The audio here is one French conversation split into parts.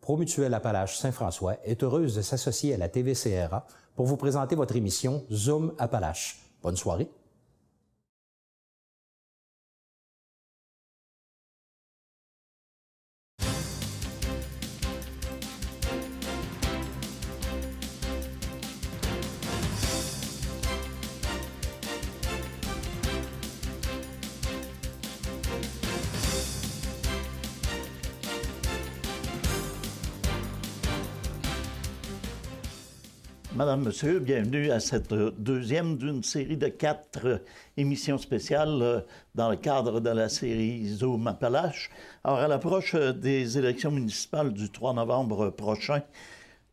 Promutuelle Appalaches Saint-François est heureuse de s'associer à la TVCRA pour vous présenter votre émission Zoom Appalaches. Bonne soirée. Madame, Monsieur, bienvenue à cette deuxième d'une série de 4 émissions spéciales dans le cadre de la série Zoom Appalaches. Alors, à l'approche des élections municipales du 3 novembre prochain,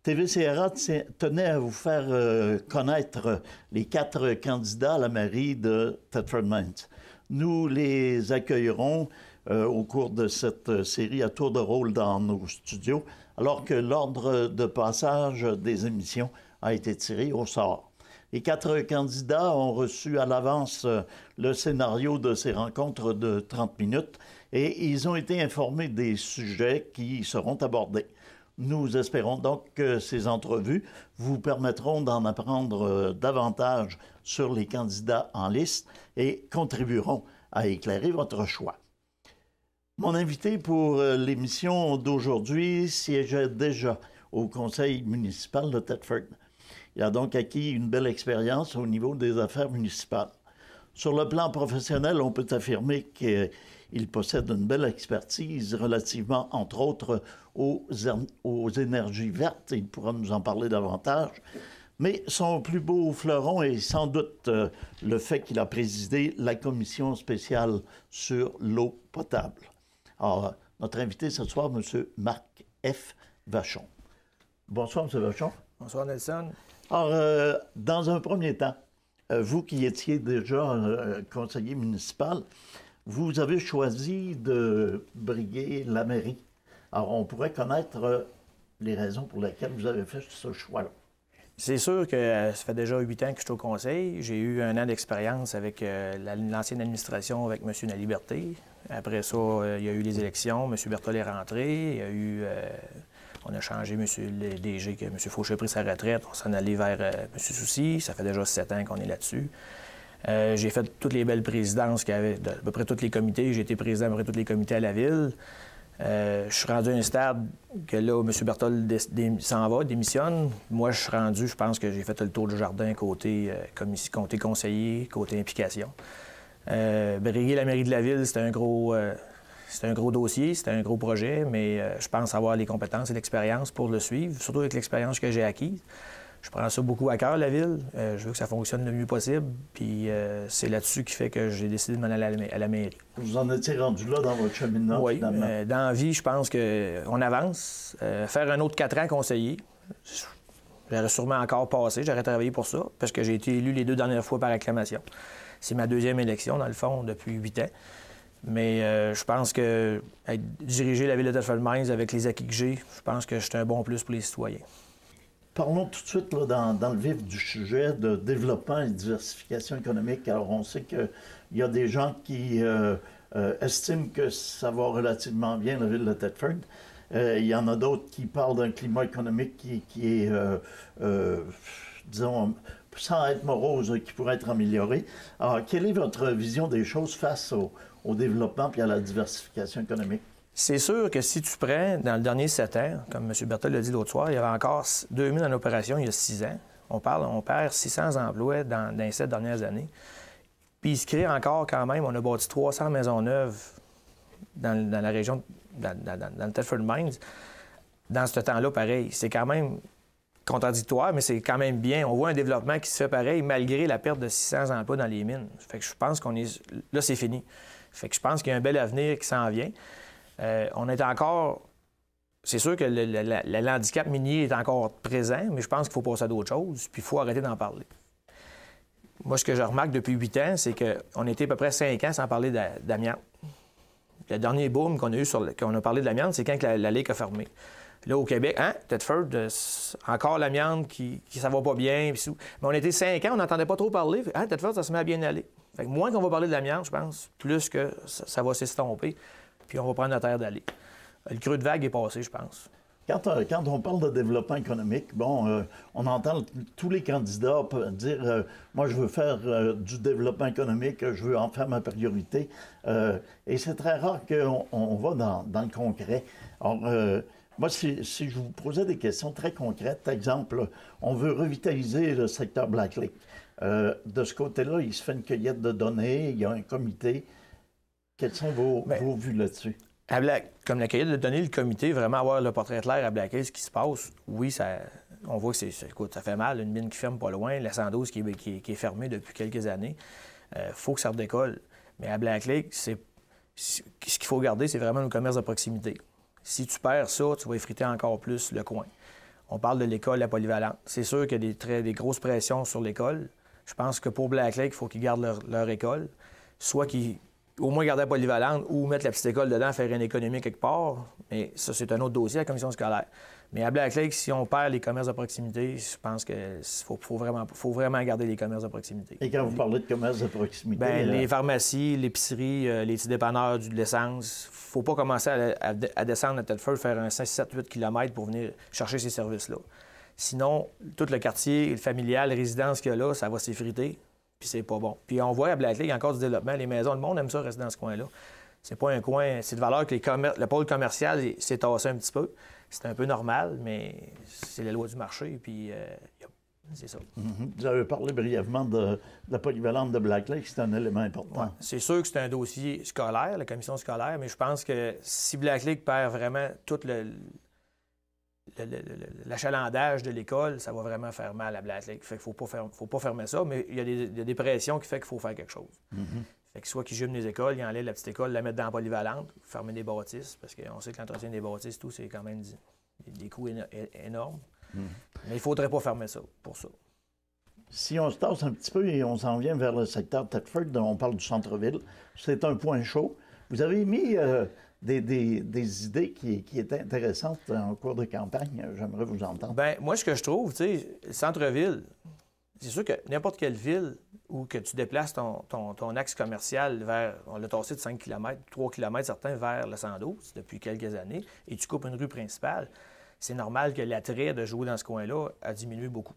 TVCRA tenait à vous faire connaître les 4 candidats à la mairie de Thetford Mines. Nous les accueillerons au cours de cette série à tour de rôle dans nos studios, alors que l'ordre de passage des émissions a été tiré au sort. Les 4 candidats ont reçu à l'avance le scénario de ces rencontres de 30 minutes et ils ont été informés des sujets qui seront abordés. Nous espérons donc que ces entrevues vous permettront d'en apprendre davantage sur les candidats en liste et contribueront à éclairer votre choix. Mon invité pour l'émission d'aujourd'hui siégeait déjà au conseil municipal de Thetford. Il a donc acquis une belle expérience au niveau des affaires municipales. Sur le plan professionnel, on peut affirmer qu'il possède une belle expertise relativement, entre autres, aux énergies vertes. Il pourra nous en parler davantage. Mais son plus beau fleuron est sans doute le fait qu'il a présidé la commission spéciale sur l'eau potable. Alors, notre invité ce soir, M. Marc F. Vachon. Bonsoir, M. Vachon. Bonsoir, Nelson. Alors, dans un premier temps, vous qui étiez déjà conseiller municipal, vous avez choisi de briguer la mairie. Alors, on pourrait connaître les raisons pour lesquelles vous avez fait ce choix-là. C'est sûr que ça fait déjà 8 ans que je suis au conseil. J'ai eu 1 an d'expérience avec l'ancienne administration avec M. Laliberté. Après ça, il y a eu les élections. M. Berthold est rentré. Il y a eu... on a changé le DG, que M. Fauché a pris sa retraite. On s'en allait vers M. Soucy. Ça fait déjà 7 ans qu'on est là-dessus. J'ai fait toutes les belles présidences qu'il y avait, à peu près tous les comités. J'ai été président à peu près tous les comités à la ville. Je suis rendu à un stade que là, M. Berthold s'en va, démissionne. Moi, je suis rendu, je pense que j'ai fait le tour du jardin côté conseiller, côté implication. Briguer la mairie de la ville, c'était un gros dossier, c'était un gros projet, mais je pense avoir les compétences et l'expérience pour le suivre, surtout avec l'expérience que j'ai acquise. Je prends ça beaucoup à cœur, la ville. Je veux que ça fonctionne le mieux possible. Puis c'est là-dessus qui fait que j'ai décidé de m'en aller à la mairie. Vous en étiez rendu là dans votre cheminement, oui, finalement? Oui. Dans la vie, je pense qu'on avance. Faire un autre 4 ans conseiller, j'aurais sûrement encore passé. J'aurais travaillé pour ça, parce que j'ai été élu les 2 dernières fois par acclamation. C'est ma 2e élection, dans le fond, depuis 8 ans. Mais je pense que diriger la ville de Thetford Mines avec les acquis que j'ai, je pense que c'est un bon plus pour les citoyens. Parlons tout de suite là, dans le vif du sujet de développement et diversification économique. Alors, on sait qu'il y a des gens qui estiment que ça va relativement bien, la ville de Thetford. Il y en a d'autres qui parlent d'un climat économique qui est, disons, sans être morose, qui pourrait être amélioré. Alors, quelle est votre vision des choses face au développement et à la diversification économique? C'est sûr que si tu prends, dans le dernier 7 ans, comme M. Berthold l'a dit l'autre soir, il y avait encore 2000 en opération il y a 6 ans. On perd 600 emplois dans les 7 dernières années. Puis il se crée encore quand même, on a bâti 300 maisons neuves dans la région, dans le Thetford Mines. Dans ce temps-là, pareil, c'est quand même contradictoire, mais c'est quand même bien. On voit un développement qui se fait pareil malgré la perte de 600 emplois dans les mines. Fait que je pense qu'on est... Là, c'est fini. Fait que je pense qu'il y a un bel avenir qui s'en vient. On est encore... C'est sûr que l'handicap minier est encore présent, mais je pense qu'il faut passer à d'autres choses, puis il faut arrêter d'en parler. Moi, ce que je remarque depuis 8 ans, c'est qu'on était à peu près 5 ans sans parler d'amiante. Le dernier boom qu'on a eu qu'on a parlé de l'amiante, c'est quand la LIC a fermé. Là, au Québec, Thetford, encore l'amiante qui ça va pas bien. Mais on était 5 ans, on n'entendait pas trop parler. Thetford, ça se met à bien aller. Fait que moins qu'on va parler de l'amiante, je pense, plus que ça va s'estomper. Puis on va prendre notre air d'aller. Le creux de vague est passé, je pense. Quand on parle de développement économique, bon, on entend tous les candidats dire moi, je veux faire du développement économique, je veux en faire ma priorité. Et c'est très rare qu'on va dans le concret. Alors, moi, si je vous posais des questions très concrètes, exemple, on veut revitaliser le secteur Black Lake. De ce côté-là, il se fait une cueillette de données, il y a un comité. Quelles sont vos vues là-dessus? Comme la cueillette de données, le comité, vraiment avoir le portrait clair à Black Lake, ce qui se passe, oui, on voit que écoute, ça fait mal, une mine qui ferme pas loin, la 112 qui est fermée depuis quelques années. Faut que ça redécolle. Mais à Black Lake, ce qu'il faut garder, c'est vraiment le commerce de proximité. Si tu perds ça, tu vas effriter encore plus le coin. On parle de l'école, la polyvalente. C'est sûr qu'il y a des grosses pressions sur l'école. Je pense que pour Black Lake, il faut qu'ils gardent leur école. Soit qu'ils au moins garder la polyvalente ou mettre la petite école dedans, faire une économie quelque part. Mais ça, c'est un autre dossier, la commission scolaire. Mais à Black Lake, si on perd les commerces de proximité, je pense qu'il faut vraiment garder les commerces de proximité. Et quand vous parlez de commerces de proximité... Bien, les pharmacies, l'épicerie, les petits dépanneurs, de l'essence, il ne faut pas commencer à descendre à Thetford, faire un 5, 7, 8 km pour venir chercher ces services-là. Sinon, tout le quartier familial, les résidences qu'il y a là, ça va s'effriter. Puis c'est pas bon. Puis on voit à Black Lake, il y a encore du développement. Les maisons, le monde aime ça rester dans ce coin-là. C'est pas un coin... C'est de valeur que le pôle commercial s'est tassé un petit peu. C'est un peu normal, mais c'est la loi du marché, puis c'est ça. Vous avez parlé brièvement de la polyvalente de Black Lake, c'est un élément important. Ouais. C'est sûr que c'est un dossier scolaire, la commission scolaire, mais je pense que si Black Lake perd vraiment tout l'achalandage de l'école, ça va vraiment faire mal à Black Lake. Fait qu'il faut pas fermer ça, mais il y a des pressions qui font qu'il faut faire quelque chose. Fait que soit qu'ils jument les écoles, ils enlèvent la petite école, la mettent dans la polyvalente, fermer des bâtisses, parce qu'on sait que l'entretien des bâtisses, tout, c'est quand même des coûts énormes. Mais il ne faudrait pas fermer ça pour ça. Si on se tasse un petit peu et on s'en vient vers le secteur Thetford, on parle du centre-ville, c'est un point chaud. Vous avez mis des idées qui étaient intéressantes en cours de campagne. J'aimerais vous entendre. Bien, moi, ce que je trouve, tu sais, le centre-ville, c'est sûr que n'importe quelle ville où que tu déplaces ton axe commercial vers, on l'a tassé de 5 km, 3 km certains vers le 112 depuis quelques années, et tu coupes une rue principale, c'est normal que l'attrait de jouer dans ce coin-là a diminué beaucoup.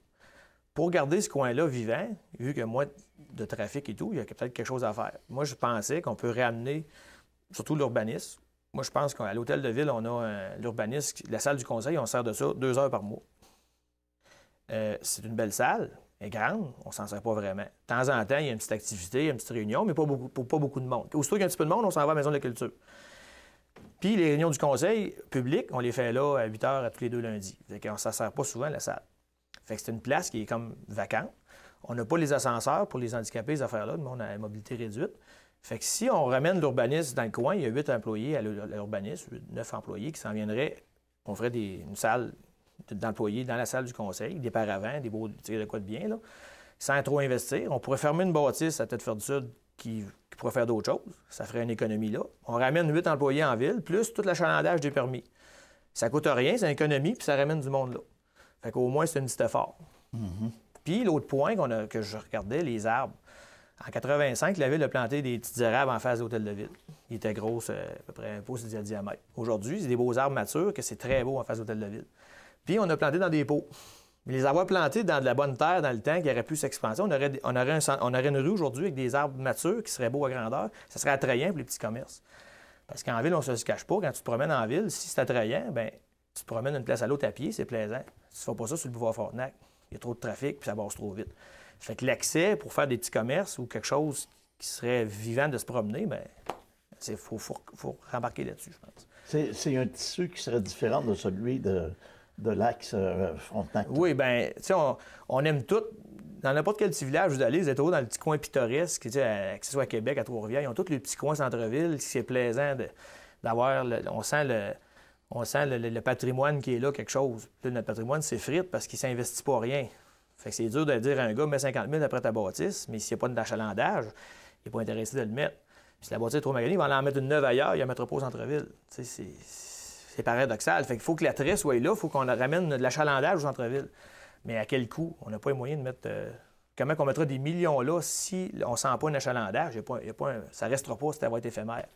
Pour garder ce coin-là vivant, vu qu'il y a moins de trafic et tout, il y a peut-être quelque chose à faire. Moi, je pensais qu'on peut réamener, surtout l'urbanisme. Moi, je pense qu'à l'hôtel de ville, on a l'urbanisme, la salle du conseil, on sert de ça 2 heures par mois. C'est une belle salle. Elle est grande, on s'en sert pas vraiment. De temps en temps, il y a une petite activité, une petite réunion, mais pas beaucoup de monde. Puis aussitôt qu'il y a un petit peu de monde, on s'en va à la Maison de la Culture. Puis les réunions du conseil public, on les fait là à 8 heures à tous les 2 lundis. Fait qu'on ne s'en sert pas souvent, la salle. Fait que c'est une place qui est comme vacante. On n'a pas les ascenseurs pour les handicapés, ces affaires-là, mais on a la mobilité réduite. Fait que si on ramène l'urbanisme dans le coin, il y a 8 employés à l'urbanisme, 9 employés qui s'en viendraient, on ferait une salle d'employés dans la salle du conseil, des paravents, des beaux de quoi de bien, là, sans trop investir. On pourrait fermer une bâtisse à Thetford-Sud qui pourrait faire d'autres choses. Ça ferait une économie là. On ramène 8 employés en ville, plus tout l'achalandage des permis. Ça coûte rien, c'est une économie, puis ça ramène du monde là. Fait qu'au moins, c'est un petit effort. Puis l'autre point que je regardais, les arbres. En 85, la ville a planté des petits érables en face de l'hôtel de ville. Ils étaient gros, à peu près un pouce de diamètre. Aujourd'hui, c'est des beaux arbres matures, que c'est très beau en face de l'hôtel de ville. Puis on a planté dans des pots. Mais les avoir plantés dans de la bonne terre dans le temps qui aurait pu s'expanser, on aurait une rue aujourd'hui avec des arbres matures qui seraient beaux à grandeur. Ça serait attrayant pour les petits commerces. Parce qu'en ville, on ne se cache pas. Quand tu te promènes en ville, si c'est attrayant, bien, tu te promènes d'une place à l'autre à pied, c'est plaisant. Tu ne fais pas ça sur le boulevard Frontenac. Il y a trop de trafic puis ça passe trop vite. Fait que l'accès pour faire des petits commerces ou quelque chose qui serait vivant de se promener, bien, il faut rembarquer là-dessus, je pense. C'est un tissu qui serait différent de celui de l'axe Frontenac. Oui, bien, tu sais, on aime tout. Dans n'importe quel petit village, vous allez, vous êtes dans le petit coin pittoresque, que ce soit à Québec, à Trois-Rivières, ils ont tous les petits coins centre-ville, c'est plaisant d'avoir, on sent le patrimoine qui est là, quelque chose. Puis notre patrimoine s'effrite parce qu'il ne s'investit pas rien. Fait que c'est dur de dire à un gars, mets 50 000 après ta bâtisse, mais s'il n'y a pas d'achalandage, il n'est pas intéressé de le mettre. Puis si la bâtisse est trop maganée, il va en mettre une neuve ailleurs, il ne la mettra pas au centre-ville. Tu sais, c'est paradoxal. Fait qu'il faut que l'attrait soit là, il faut qu'on ramène de l'achalandage au centre-ville. Mais à quel coût? On n'a pas les moyens de mettre... Comment on mettra des millions là si on ne sent pas un achalandage? Ça ne restera pas, ça va être éphémère.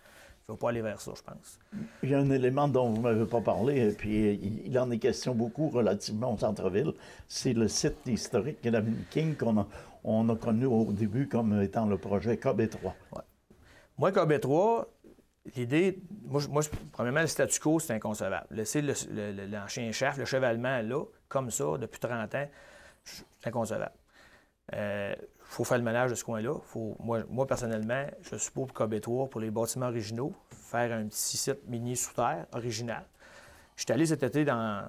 ne va pas aller vers ça, je pense. Il y a un élément dont vous ne m'avez pas parlé, et puis il en est question beaucoup relativement au centre-ville, c'est le site historique de l'avenue King qu'on a connu au début comme étant le projet KB3. Ouais. Moi, KB3, l'idée, moi, premièrement, le statu quo, c'est inconcevable. Laisser l'ancien chef, le chevalement là, comme ça, depuis 30 ans, c'est inconcevable. Il faut faire le ménage de ce coin-là. Moi, personnellement, je suis pour KB3, pour les bâtiments originaux, faire un petit site mini sous terre, original. Je suis allé cet été dans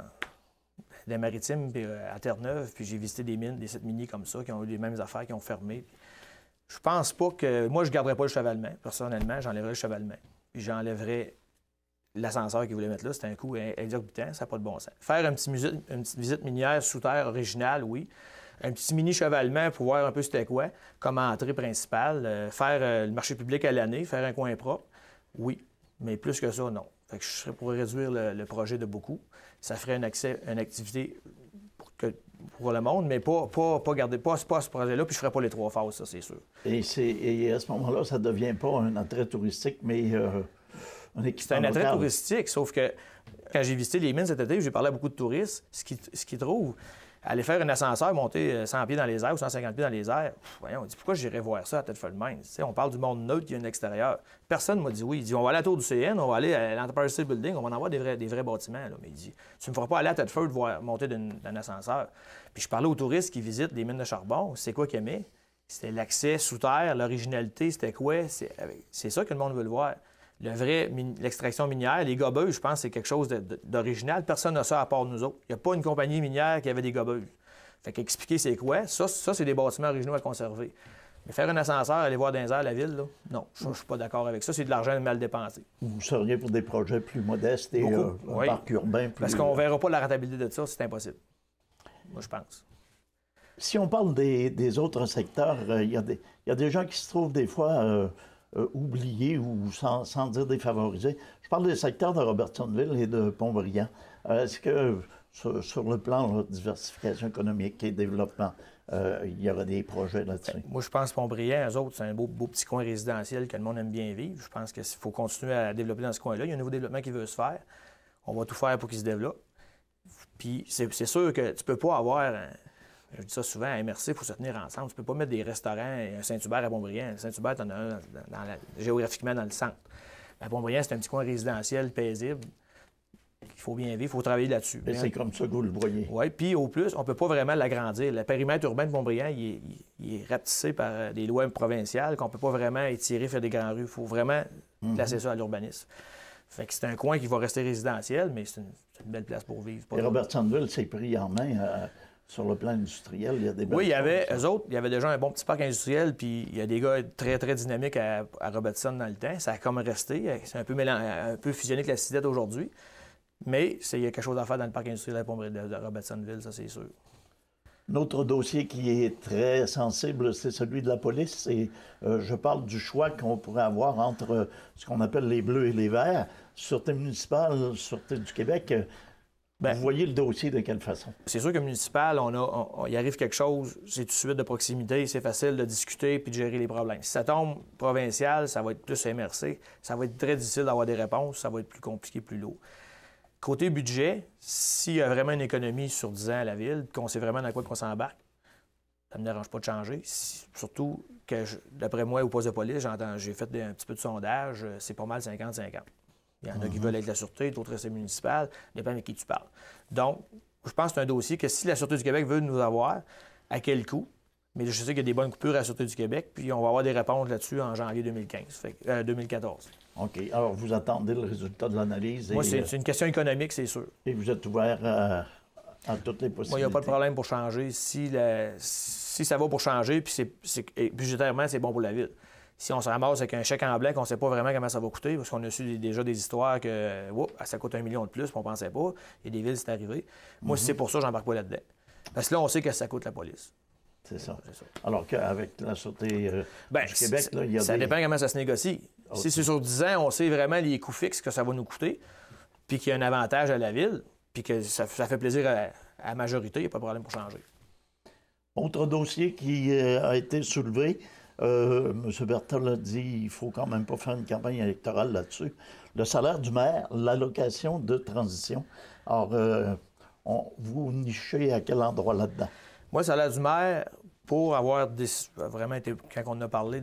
les Maritimes, puis à Terre-Neuve, puis j'ai visité des mines, des sites mini comme ça, qui ont eu les mêmes affaires, qui ont fermé. Je pense pas que... Moi, je ne garderais pas le chevalement. Personnellement, j'enlèverais le chevalement. Puis j'enlèverais l'ascenseur qu'ils voulaient mettre là. C'était un coût exorbitant, ça n'a pas de bon sens. Faire une petite visite minière sous terre originale, oui. Un petit mini chevalement pour voir un peu c'était quoi, comme entrée principale. Faire le marché public à l'année, faire un coin propre, oui. Mais plus que ça, non. Fait que je serais pour réduire le projet de beaucoup. Ça ferait une activité pour le monde, mais pas garder pas ce projet-là, puis je ne ferais pas les 3 phases, ça, c'est sûr. Et à ce moment-là, ça ne devient pas un attrait touristique, mais un équipement c'est un attrait local. touristique, sauf que quand j'ai visité les mines cet été, j'ai parlé à beaucoup de touristes, ce qu'ils trouvent, aller faire un ascenseur, monter 100 pieds dans les airs ou 150 pieds dans les airs, voyons, on dit pourquoi j'irais voir ça à Thetford Mines? On parle du monde neutre qui vient de l'extérieur. Personne ne m'a dit oui. Il dit on va aller à la tour du CN, on va aller à l'Empire State Building, on va en avoir des vrais bâtiments. Là. Mais il dit tu ne me feras pas aller à Thetford voir monter d'un ascenseur. Puis je parlais aux touristes qui visitent les mines de charbon. C'est quoi qu'ils aimaient? C'était l'accès sous terre, l'originalité, c'était quoi? C'est ça que le monde veut le voir. L'extraction minière, les gobeuses, je pense que c'est quelque chose d'original. Personne n'a ça à part nous autres. Il n'y a pas une compagnie minière qui avait des gobeuses. Fait qu'expliquer c'est quoi, ça c'est des bâtiments originaux à conserver. Mais faire un ascenseur, aller voir dans les airs la ville, là, non, je ne suis pas d'accord avec ça. C'est de l'argent mal dépensé. Vous seriez pour des projets plus modestes et un oui. parc urbain plus... Parce qu'on ne verra pas la rentabilité de ça, c'est impossible. Moi, je pense. Si on parle des autres secteurs, il y a des gens qui se trouvent des fois oubliés ou sans dire défavorisés. Je parle des secteurs de Robertsonville et de Pont-Brillant. Est-ce que sur le plan de diversification économique et développement, il y aurait des projets là-dessus? Moi, je pense que Pont-Brillant, eux autres, c'est un beau petit coin résidentiel que le monde aime bien vivre. Je pense qu'il faut continuer à développer dans ce coin-là. Il y a un nouveau développement qui veut se faire. On va tout faire pour qu'il se développe. Puis c'est sûr que tu peux pas avoir... Je dis ça souvent, à MRC, il faut se tenir ensemble. Tu ne peux pas mettre des restaurants et un Saint-Hubert à Pont-Brillant. Saint-Hubert, tu en as un géographiquement dans le centre. À Pont-Brillant, c'est un petit coin résidentiel paisible. Il faut bien vivre, il faut travailler là-dessus. Et c'est comme ça que vous le voyez. Oui, puis au plus, on ne peut pas vraiment l'agrandir. Le périmètre urbain de Pont-Brillant, il est rapetissé par des lois provinciales qu'on ne peut pas vraiment étirer, faire des grandes rues. Il faut vraiment placer ça à l'urbanisme. Fait que c'est un coin qui va rester résidentiel, mais c'est une belle place pour vivre. Et Robertsonville s'est pris en main sur le plan industriel. Il y a des oui, il y avait, eux autres, il y avait déjà un bon petit parc industriel, puis il y a des gars très, très dynamiques à Robertson dans le temps. Ça a comme resté. C'est un peu fusionné avec la Cidette aujourd'hui. Mais il y a quelque chose à faire dans le parc industriel de Robertsonville, ça, c'est sûr. Notre dossier qui est très sensible, c'est celui de la police. Et je parle du choix qu'on pourrait avoir entre ce qu'on appelle les bleus et les verts. Sûreté municipale, Sûreté du Québec. Vous voyez le dossier de quelle façon? C'est sûr que municipal, il arrive quelque chose, c'est tout de suite de proximité, c'est facile de discuter puis de gérer les problèmes. Si ça tombe provincial, ça va être plus MRC. Ça va être très difficile d'avoir des réponses, ça va être plus compliqué, plus lourd. Côté budget, s'il y a vraiment une économie sur 10 ans à la ville, qu'on sait vraiment dans quoi qu'on s'embarque, ça ne me dérange pas de changer. Surtout que, d'après moi, au poste de police, j'ai fait un petit peu de sondage, c'est pas mal 50-50. Il y en a qui veulent être la Sûreté, d'autres rester municipal, dépend de qui tu parles. Donc, je pense que c'est un dossier que si la Sûreté du Québec veut nous avoir, à quel coût? Mais je sais qu'il y a des bonnes coupures à la Sûreté du Québec, puis on va avoir des réponses là-dessus en janvier 2014. OK. Alors, vous attendez le résultat de l'analyse? Moi, c'est une question économique, c'est sûr. Et vous êtes ouvert à toutes les possibilités? Moi, il n'y a pas de problème pour changer. Si ça va pour changer, puis budgétairement, c'est bon pour la ville. Si on se ramasse avec un chèque en blanc, qu'on ne sait pas vraiment comment ça va coûter, parce qu'on a su déjà des histoires que ça coûte 1 million de plus, puis on ne pensait pas. Il y a des villes, c'est arrivé. Moi, si c'est pour ça, j'embarque pas là-dedans. Parce que là, on sait que ça coûte la police. C'est ça. Alors qu'avec la Sûreté du Québec, là, il y a ça dépend comment ça se négocie. Okay. Si c'est sur 10 ans, on sait vraiment les coûts fixes que ça va nous coûter, puis qu'il y a un avantage à la ville, puis que ça fait plaisir à la majorité, il n'y a pas de problème pour changer. Autre dossier qui a été soulevé, M. Berthold a dit il ne faut quand même pas faire une campagne électorale là-dessus. Le salaire du maire, l'allocation de transition. Alors, vous nichez à quel endroit là-dedans? Moi, le salaire du maire, pour avoir vraiment été, quand on en a parlé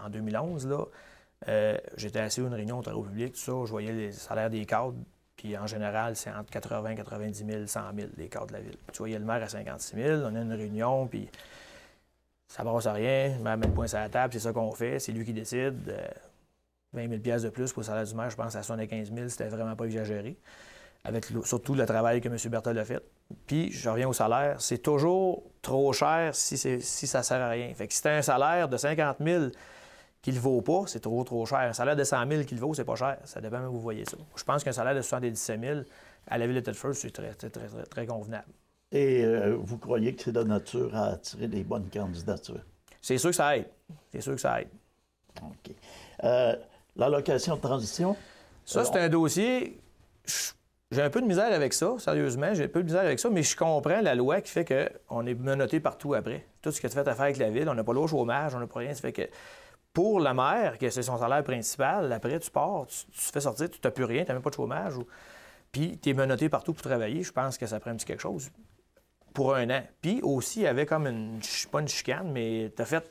en 2011, là, j'étais assis à une réunion au travaux publics, tout ça, je voyais les salaires des cadres, puis en général, c'est entre 80, 90 000, 100 000, les cadres de la ville. Puis tu voyais le maire à 56 000, on a une réunion, puis ça ne brasse à rien, le maire met le point sur la table, c'est ça qu'on fait, c'est lui qui décide. 20 000 de plus pour le salaire du maire, je pense à 75 000, c'était vraiment pas exagéré, avec surtout le travail que M. Berthold a fait. Puis, je reviens au salaire, c'est toujours trop cher si ça ne sert à rien. Fait que si tu as un salaire de 50 000 qui ne le vaut pas, c'est trop cher. Un salaire de 100 000 qui le vaut, c'est pas cher. Ça dépend comment vous voyez ça. Je pense qu'un salaire de 77 000 à la ville de Thetford, c'est très convenable. Et vous croyez que c'est de nature à attirer des bonnes candidatures? C'est sûr que ça aide. C'est sûr que ça aide. OK. L'allocation de transition? Ça, c'est un dossier... J'ai un peu de misère avec ça, sérieusement. J'ai un peu de misère avec ça, mais je comprends la loi qui fait qu'on est menotté partout après. Tout ce que tu fais à faire avec la ville, on n'a pas le chômage, on n'a pas rien. Ça fait que pour la maire, que c'est son salaire principal, après, tu pars, tu fais sortir, tu n'as plus rien, tu n'as même pas de chômage. Puis tu es menotté partout pour travailler. Je pense que ça prend un petit quelque chose pour un an. Puis aussi, il y avait comme pas une chicane, mais tu as fait...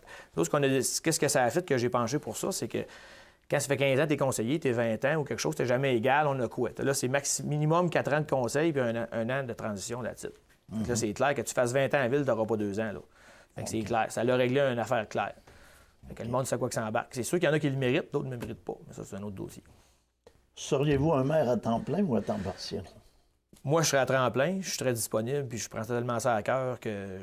Qu'est-ce que ça a fait que j'ai penché pour ça? C'est que quand ça fait 15 ans que tu es conseiller, tu es 20 ans ou quelque chose, tu n'es jamais égal, on a quoi? Là, c'est minimum 4 ans de conseil puis un an de transition là-dessus. Là, c'est clair que tu fasses 20 ans à la ville, tu n'auras pas 2 ans. Là. Fait que c'est clair. Ça leur réglé une affaire claire. Fait que le monde sait quoi que ça embarque. C'est sûr qu'il y en a qui le méritent, d'autres ne le méritent pas. Mais ça, c'est un autre dossier. Seriez-vous un maire à temps plein ou à temps partiel? Moi, je serais à temps plein, je suis très disponible, puis je prends tellement ça à cœur que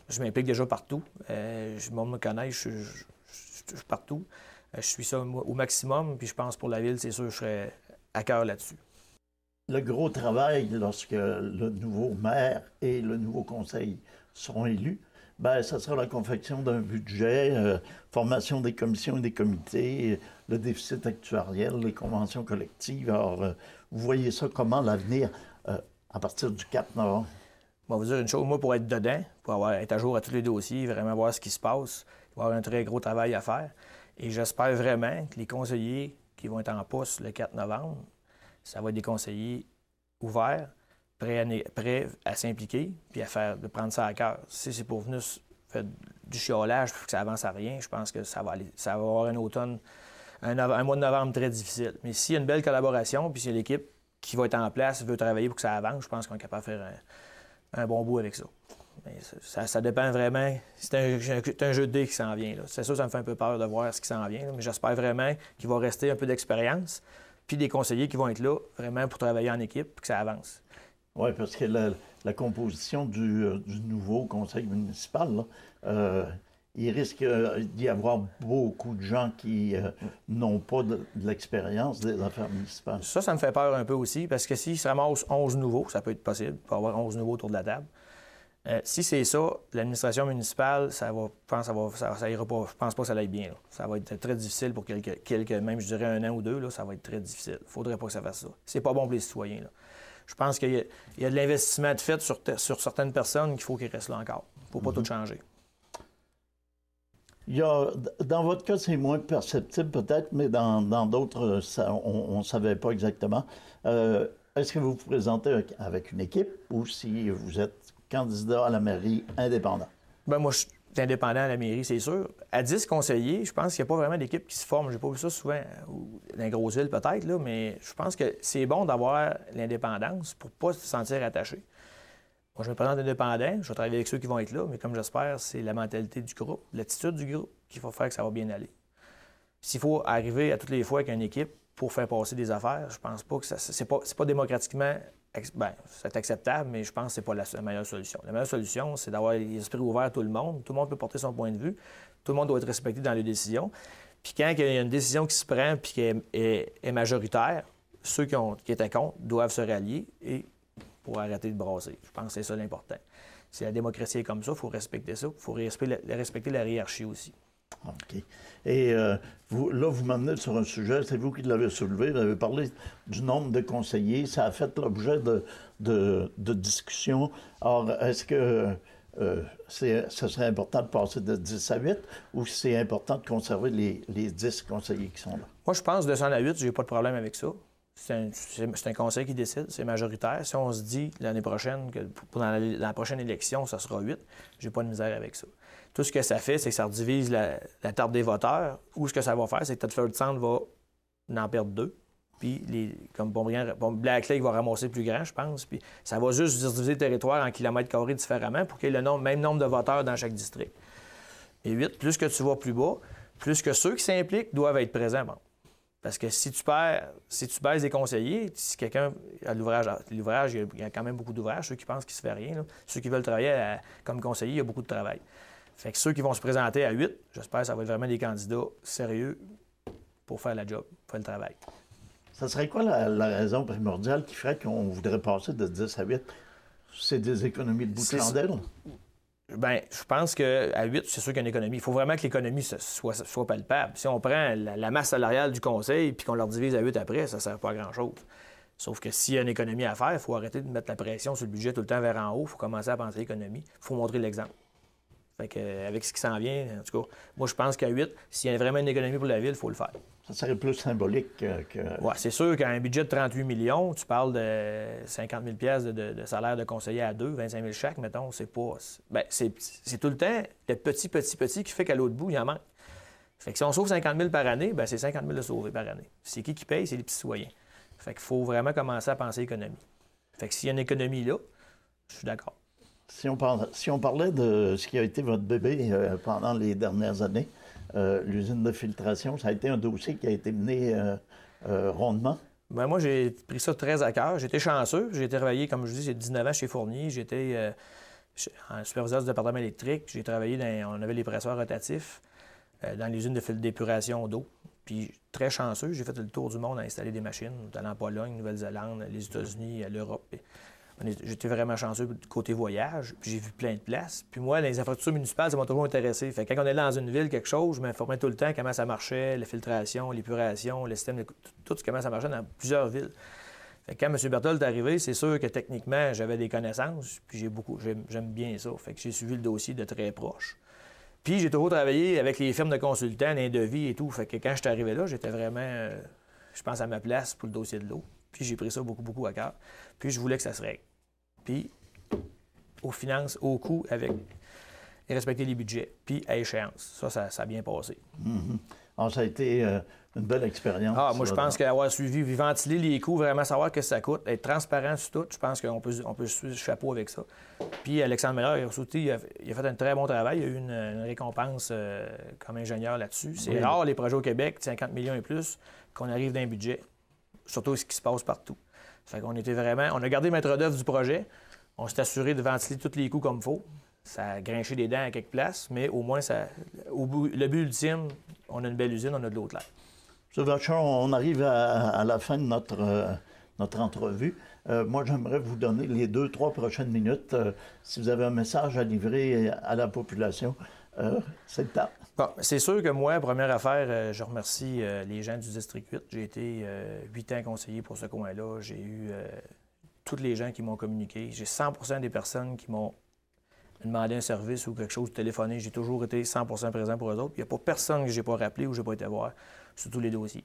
je m'implique déjà partout. Le monde me connaît, je suis partout. Je suis ça au maximum, puis je pense pour la ville, c'est sûr, je serais à cœur là-dessus. Le gros travail, lorsque le nouveau maire et le nouveau conseil seront élus, bien, ça sera la confection d'un budget, formation des commissions et des comités, le déficit actuariel, les conventions collectives. Alors, vous voyez ça comment l'avenir à partir du 4 novembre? Je vais vous dire une chose, moi, pour être dedans, pour être à jour à tous les dossiers, vraiment voir ce qui se passe, il va y avoir un très gros travail à faire. Et j'espère vraiment que les conseillers qui vont être en poste le 4 novembre, ça va être des conseillers ouverts, prêts à s'impliquer, puis de prendre ça à cœur. Si c'est pour venir faire du chiolage puis que ça avance à rien, je pense que ça va avoir un automne, un mois de novembre très difficile. Mais s'il y a une belle collaboration, puis si l'équipe qui va être en place veut travailler pour que ça avance, je pense qu'on est capable de faire un bon bout avec ça. Mais ça dépend vraiment. C'est un jeu de dés qui s'en vient. C'est sûr, ça me fait un peu peur de voir ce qui s'en vient, mais j'espère vraiment qu'il va rester un peu d'expérience, puis des conseillers qui vont être là vraiment pour travailler en équipe et que ça avance. Oui, parce que la composition du nouveau conseil municipal, là, il risque d'y avoir beaucoup de gens qui n'ont pas de l'expérience des affaires municipales. Ça me fait peur un peu aussi, parce que s'il se ramasse 11 nouveaux, ça peut être possible, il peut y avoir 11 nouveaux autour de la table. Si c'est ça, l'administration municipale, ça ira pas. Je pense pas que ça aille bien. Là. Ça va être très difficile pour quelques, même je dirais 1 an ou 2, là, ça va être très difficile. Il ne faudrait pas que ça fasse ça. C'est pas bon pour les citoyens. Là. Je pense qu'il y a de l'investissement de fait sur certaines personnes qu'il faut qu'ils restent là encore. Il ne faut pas tout changer. Dans votre cas, c'est moins perceptible peut-être, mais dans d'autres, on ne savait pas exactement. Est-ce que vous vous présentez avec une équipe ou si vous êtes candidat à la mairie indépendant? Bien, moi, je suis indépendant à la mairie, c'est sûr. À 10 conseillers, je pense qu'il n'y a pas vraiment d'équipe qui se forme. J'ai pas vu ça souvent, dans les grosses villes peut-être, là, mais je pense que c'est bon d'avoir l'indépendance pour ne pas se sentir attaché. Moi, je me présente indépendant, je vais travailler avec ceux qui vont être là, mais comme j'espère, c'est la mentalité du groupe, l'attitude du groupe qui va faire que ça va bien aller. S'il faut arriver à toutes les fois avec une équipe pour faire passer des affaires, je pense pas que c'est pas démocratiquement... Bien, c'est acceptable, mais je pense que ce n'est pas la meilleure solution. La meilleure solution, c'est d'avoir l'esprit ouvert à tout le monde. Tout le monde peut porter son point de vue. Tout le monde doit être respecté dans les décisions. Puis quand il y a une décision qui se prend et qui est majoritaire, ceux qui étaient contre doivent se rallier et pour arrêter de brasser. Je pense que c'est ça l'important. Si la démocratie est comme ça, il faut respecter ça. Il faut respecter la hiérarchie aussi. OK. Et vous m'amenez sur un sujet, c'est vous qui l'avez soulevé, vous avez parlé du nombre de conseillers, ça a fait l'objet de discussions. Alors, est-ce que ce serait important de passer de 10 à 8 ou c'est important de conserver les 10 conseillers qui sont là? Moi, je pense que de 100 à 8, j'ai pas de problème avec ça. C'est un conseil qui décide, c'est majoritaire. Si on se dit l'année prochaine, que dans la prochaine élection, ça sera 8, j'ai pas de misère avec ça. Tout ce que ça fait, c'est que ça redivise la tarte des voteurs. Ou ce que ça va faire, c'est que Thetford Centre va en perdre 2. Puis, comme Black Lake va ramasser plus grand, je pense. Puis, ça va juste diviser le territoire en kilomètres carrés différemment pour qu'il y ait le même nombre de voteurs dans chaque district. Et 8, plus que tu vas plus bas, plus que ceux qui s'impliquent doivent être présents. Bon. Parce que si tu baisses des conseillers, si quelqu'un a l'ouvrage, il y a quand même beaucoup d'ouvrages, ceux qui pensent qu'il ne se fait rien. Là. Ceux qui veulent travailler comme conseiller, il y a beaucoup de travail. Fait que ceux qui vont se présenter à 8, j'espère que ça va être vraiment des candidats sérieux pour faire la job, faire le travail. Ça serait quoi la raison primordiale qui ferait qu'on voudrait passer de 10 à 8? C'est des économies de bout de chandelle? Bien, je pense qu'à 8, c'est sûr qu'il y a une économie. Il faut vraiment que l'économie soit palpable. Si on prend la masse salariale du conseil puis qu'on leur divise à 8 après, ça ne sert pas à grand-chose. Sauf que s'il y a une économie à faire, il faut arrêter de mettre la pression sur le budget tout le temps vers en haut. Il faut commencer à penser économie. Il faut montrer l'exemple. Fait qu'avec ce qui s'en vient, en tout cas, moi, je pense qu'à 8, s'il y a vraiment une économie pour la ville, il faut le faire. Ça serait plus symbolique que... Oui, c'est sûr qu'à un budget de 38 millions, tu parles de 50 000 $ de salaire de conseiller à 2, 25 000 chaque, mettons, c'est pas... Bien, c'est tout le temps le petit qui fait qu'à l'autre bout, il en manque. Fait que si on sauve 50 000 par année, bien, c'est 50 000 de sauver par année. C'est qui paye? C'est les petits citoyens. Fait qu'il faut vraiment commencer à penser économie. Fait que s'il y a une économie là, je suis d'accord. Si on parlait de ce qui a été votre bébé pendant les dernières années, l'usine de filtration, ça a été un dossier qui a été mené rondement? Bien, moi, j'ai pris ça très à cœur. J'étais chanceux. J'ai travaillé, comme je dis, j'ai 19 ans chez Fournier. J'étais en superviseur du département électrique. J'ai travaillé on avait les presseurs rotatifs dans l'usine d'épuration d'eau. Puis, très chanceux, j'ai fait le tour du monde à installer des machines, en Pologne, Nouvelle-Zélande, les États-Unis, l'Europe. J'étais vraiment chanceux du côté voyage, puis j'ai vu plein de places. Puis moi, les infrastructures municipales, ça m'a toujours intéressé. Fait que quand on est dans une ville, quelque chose, je m'informais tout le temps comment ça marchait, la filtration, l'épuration, le système, tout comment ça marchait dans plusieurs villes. Fait que quand M. Berthold est arrivé, c'est sûr que techniquement, j'avais des connaissances, puis j'aime bien ça. Fait que j'ai suivi le dossier de très proche. Puis j'ai toujours travaillé avec les firmes de consultants, les devis et tout. Fait que quand je suis arrivé là, j'étais vraiment, je pense, à ma place pour le dossier de l'eau. Puis j'ai pris ça beaucoup à cœur. Puis je voulais que ça se règle. Puis aux finances, au coût, et respecter les budgets, puis à échéance. Ça a bien passé. Mm-hmm. Alors, ça a été une belle expérience. Moi, je pense qu'avoir suivi, ventiler les coûts, vraiment savoir ce que ça coûte, être transparent sur tout, je pense qu'on peut suivre le chapeau avec ça. Puis Alexandre Meilleur, il a fait un très bon travail. Il a eu une récompense comme ingénieur là-dessus. C'est rare, les projets au Québec, 50 millions et plus, qu'on arrive d'un budget, surtout ce qui se passe partout. Fait qu'on était vraiment... On a gardé maître d'œuvre du projet. On s'est assuré de ventiler tous les coûts comme il faut. Ça a grinché des dents à quelques places, mais au moins, le but ultime, on a une belle usine, on a de l'eau claire. M. Vachon, on arrive à la fin de notre entrevue. Moi, j'aimerais vous donner les 2-3 prochaines minutes. Si vous avez un message à livrer à la population, c'est le temps. Bon, c'est sûr que moi, première affaire, je remercie les gens du District 8. J'ai été 8 ans conseiller pour ce coin-là. J'ai eu tous les gens qui m'ont communiqué. J'ai 100% des personnes qui m'ont demandé un service ou quelque chose, téléphoné. J'ai toujours été 100% présent pour eux autres. Il n'y a pas personne que je n'ai pas rappelé ou que je n'ai pas été voir sur tous les dossiers.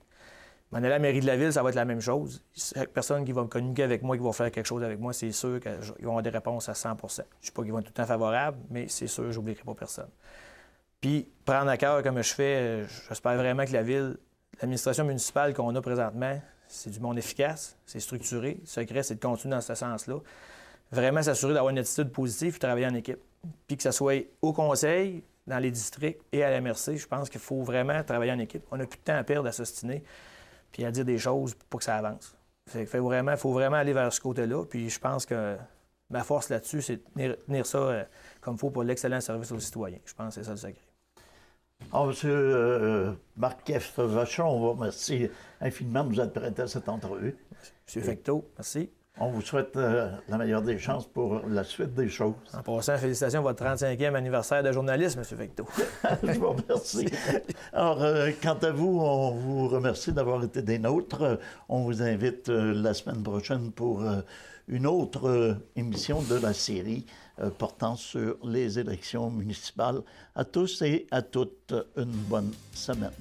M'en aller à la mairie de la ville, ça va être la même chose. Chaque personne qui va me communiquer avec moi, qui va faire quelque chose avec moi, c'est sûr qu'ils vont avoir des réponses à 100%. Je ne dis pas qu'ils vont être tout le temps favorables, mais c'est sûr que je n'oublierai pas personne. Puis, prendre à cœur comme je fais, j'espère vraiment que la ville, l'administration municipale qu'on a présentement, c'est du monde efficace, c'est structuré. Le secret, c'est de continuer dans ce sens-là. Vraiment s'assurer d'avoir une attitude positive et travailler en équipe. Puis que ce soit au conseil, dans les districts et à la MRC, je pense qu'il faut vraiment travailler en équipe. On n'a plus de temps à perdre, à s'ostiner, puis à dire des choses pour que ça avance. Il faut vraiment aller vers ce côté-là. Puis je pense que ma force là-dessus, c'est de tenir ça comme il faut pour l'excellent service aux citoyens. Je pense que c'est ça le secret. Alors, M. Marc-F. Vachon, on vous remercie infiniment de vous être prêté à cette entrevue. M. Fecteau, merci. On vous souhaite la meilleure des chances pour la suite des choses. En passant, félicitations pour votre 35e anniversaire de journaliste, M. Fecteau. Je vous remercie. Alors, quant à vous, on vous remercie d'avoir été des nôtres. On vous invite la semaine prochaine pour une autre émission de la série portant sur les élections municipales. À tous et à toutes, une bonne semaine.